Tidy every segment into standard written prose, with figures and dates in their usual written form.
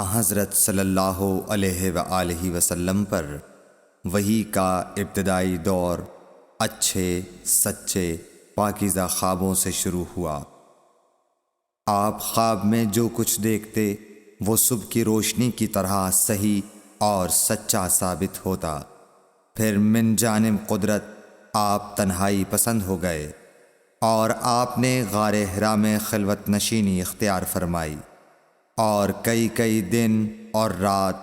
حضرت صلی اللہ علیہ وآلہ وسلم پر وحی کا ابتدائی دور اچھے سچے پاکیزہ خوابوں سے شروع ہوا۔ آپ خواب میں جو کچھ دیکھتے وہ صبح کی روشنی کی طرح صحیح اور سچا ثابت ہوتا۔ پھر من جانب قدرت آپ تنہائی پسند ہو گئے اور آپ نے غار حرا میں خلوت نشینی اختیار فرمائی اور کئی دن اور رات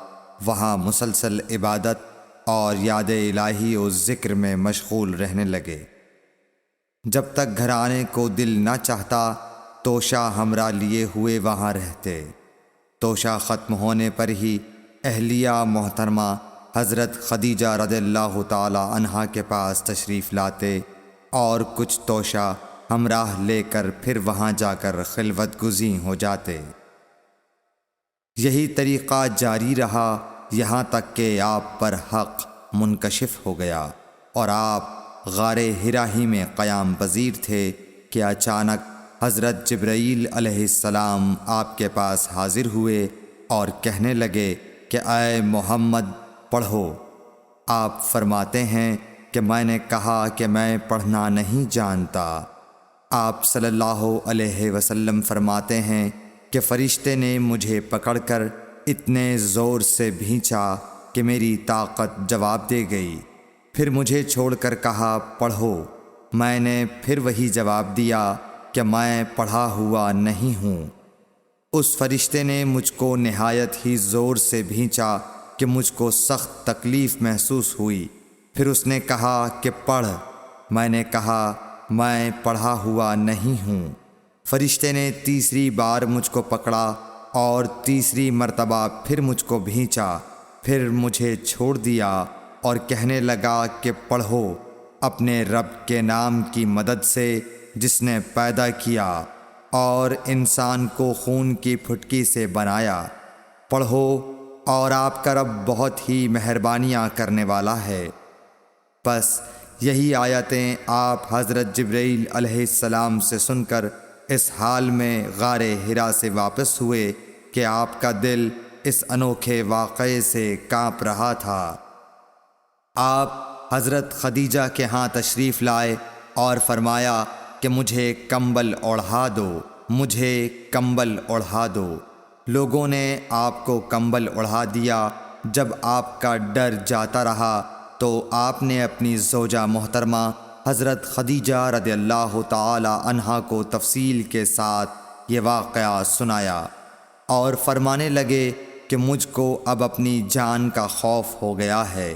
وہاں مسلسل عبادت اور یاد الہی و ذکر میں مشغول رہنے لگے۔ جب تک گھر آنے کو دل نہ چاہتا توشہ ہمراہ لیے ہوئے وہاں رہتے۔ توشہ ختم ہونے پر ہی اہلیہ محترمہ حضرت خدیجہ رضی اللہ تعالی عنہا کے پاس تشریف لاتے اور کچھ توشہ ہمراہ لے کر پھر وہاں جا کر خلوت گزین ہو جاتے۔ یہی طریقہ جاری رہا یہاں تک کہ آپ پر حق منکشف ہو گیا اور آپ غار حرا ہی میں قیام پذیر تھے کہ اچانک حضرت جبرائیل علیہ السلام آپ کے پاس حاضر ہوئے اور کہنے لگے کہ اے محمد پڑھو۔ آپ فرماتے ہیں کہ میں نے کہا کہ میں پڑھنا نہیں جانتا۔ آپ صلی اللہ علیہ وسلم فرماتے ہیں کہ فرشتے نے مجھے پکڑ کر اتنے زور سے بھینچا کہ میری طاقت جواب دے گئی۔ پھر مجھے چھوڑ کر کہا پڑھو۔ میں نے پھر وہی جواب دیا کہ میں پڑھا ہوا نہیں ہوں۔ اس فرشتے نے مجھ کو نہایت ہی زور سے بھینچا کہ مجھ کو سخت تکلیف محسوس ہوئی۔ پھر اس نے کہا کہ پڑھ۔ میں نے کہا میں پڑھا ہوا نہیں ہوں۔ فرشتے نے تیسری بار مجھ کو پکڑا اور تیسری مرتبہ پھر مجھ کو بھینچا۔ پھر مجھے چھوڑ دیا اور کہنے لگا کہ پڑھو اپنے رب کے نام کی مدد سے جس نے پیدا کیا اور انسان کو خون کی پھٹکی سے بنایا۔ پڑھو اور آپ کا رب بہت ہی مہربانیاں کرنے والا ہے۔ بس یہی آیتیں آپ حضرت جبرائیل علیہ السلام سے سن کر اس حال میں غار حرا سے واپس ہوئے کہ آپ کا دل اس انوکھے واقعے سے کانپ رہا تھا۔ آپ حضرت خدیجہ کے ہاں تشریف لائے اور فرمایا کہ مجھے کمبل اوڑھا دو، مجھے کمبل اوڑھا دو۔ لوگوں نے آپ کو کمبل اوڑھا دیا۔ جب آپ کا ڈر جاتا رہا تو آپ نے اپنی زوجہ محترمہ حضرت خدیجہ رضی اللہ تعالی عنہا کو تفصیل کے ساتھ یہ واقعہ سنایا اور فرمانے لگے کہ مجھ کو اب اپنی جان کا خوف ہو گیا ہے۔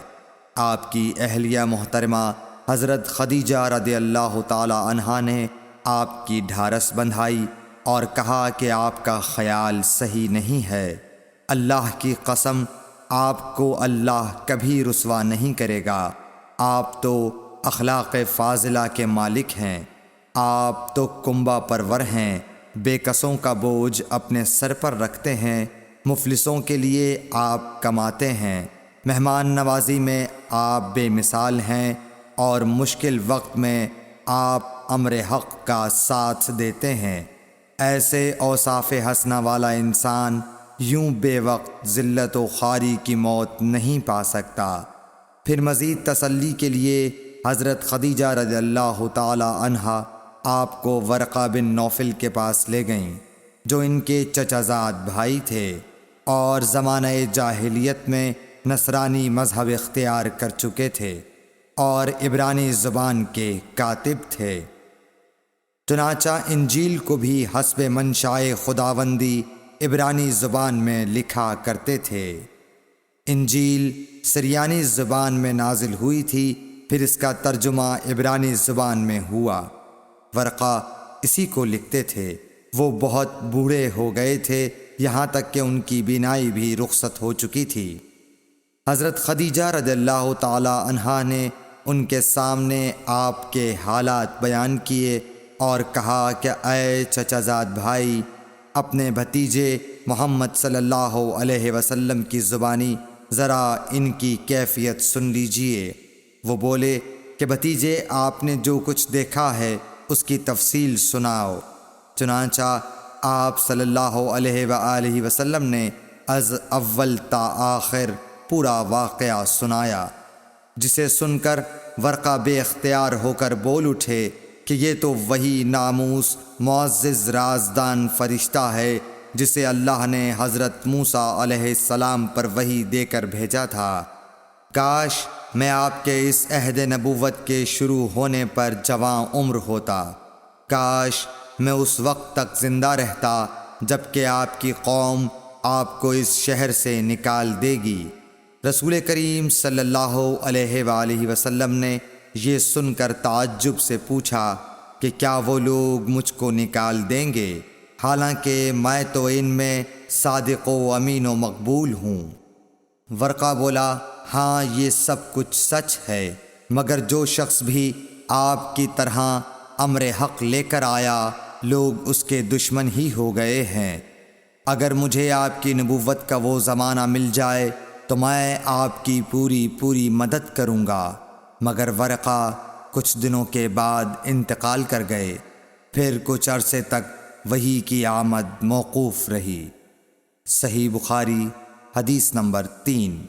آپ کی اہلیہ محترمہ حضرت خدیجہ رضی اللہ تعالی عنہا نے آپ کی ڈھارس بندھائی اور کہا کہ آپ کا خیال صحیح نہیں ہے۔ اللہ کی قسم آپ کو اللہ کبھی رسوا نہیں کرے گا۔ آپ تو اخلاق فاضلہ کے مالک ہیں۔ آپ تو کنبہ پرور ہیں، بے کسوں کا بوجھ اپنے سر پر رکھتے ہیں، مفلسوں کے لیے آپ کماتے ہیں، مہمان نوازی میں آپ بے مثال ہیں اور مشکل وقت میں آپ امر حق کا ساتھ دیتے ہیں۔ ایسے اوصاف حسنہ والا انسان یوں بے وقت ذلت و خواری کی موت نہیں پا سکتا۔ پھر مزید تسلی کے لیے حضرت خدیجہ رضی اللہ تعالی عنہا آپ کو ورقہ بن نوفل کے پاس لے گئیں جو ان کے چچا زاد بھائی تھے اور زمانہ جاہلیت میں نصرانی مذہب اختیار کر چکے تھے اور عبرانی زبان کے کاتب تھے۔ چنانچہ انجیل کو بھی حسب منشائے خداوندی عبرانی زبان میں لکھا کرتے تھے۔ انجیل سریانی زبان میں نازل ہوئی تھی، پھر اس کا ترجمہ عبرانی زبان میں ہوا۔ ورقہ اسی کو لکھتے تھے۔ وہ بہت بوڑھے ہو گئے تھے، یہاں تک کہ ان کی بینائی بھی رخصت ہو چکی تھی۔ حضرت خدیجہ رضی اللہ تعالی عنہا نے ان کے سامنے آپ کے حالات بیان کیے اور کہا کہ اے چچا زاد بھائی، اپنے بھتیجے محمد صلی اللہ علیہ وسلم کی زبانی ذرا ان کی کیفیت سن لیجئے۔ وہ بولے کہ بھتیجے آپ نے جو کچھ دیکھا ہے اس کی تفصیل سناؤ۔ چنانچہ آپ صلی اللہ علیہ وآلہ وسلم نے از اول تا آخر پورا واقعہ سنایا، جسے سن کر ورقہ بے اختیار ہو کر بول اٹھے کہ یہ تو وہی ناموس معزز رازدان فرشتہ ہے جسے اللہ نے حضرت موسیٰ علیہ السلام پر وحی دے کر بھیجا تھا۔ کاش میں آپ کے اس عہد نبوت کے شروع ہونے پر جواں عمر ہوتا، کاش میں اس وقت تک زندہ رہتا جب کہ آپ کی قوم آپ کو اس شہر سے نکال دے گی۔ رسول کریم صلی اللہ علیہ وآلہ وسلم نے یہ سن کر تعجب سے پوچھا کہ کیا وہ لوگ مجھ کو نکال دیں گے، حالانکہ میں تو ان میں صادق و امین و مقبول ہوں؟ ورقہ بولا، ہاں یہ سب کچھ سچ ہے، مگر جو شخص بھی آپ کی طرح امر حق لے کر آیا لوگ اس کے دشمن ہی ہو گئے ہیں۔ اگر مجھے آپ کی نبوت کا وہ زمانہ مل جائے تو میں آپ کی پوری مدد کروں گا، مگر ورقہ کچھ دنوں کے بعد انتقال کر گئے، پھر کچھ عرصے تک وحی کی آمد موقوف رہی۔ صحیح بخاری حدیث نمبر 3۔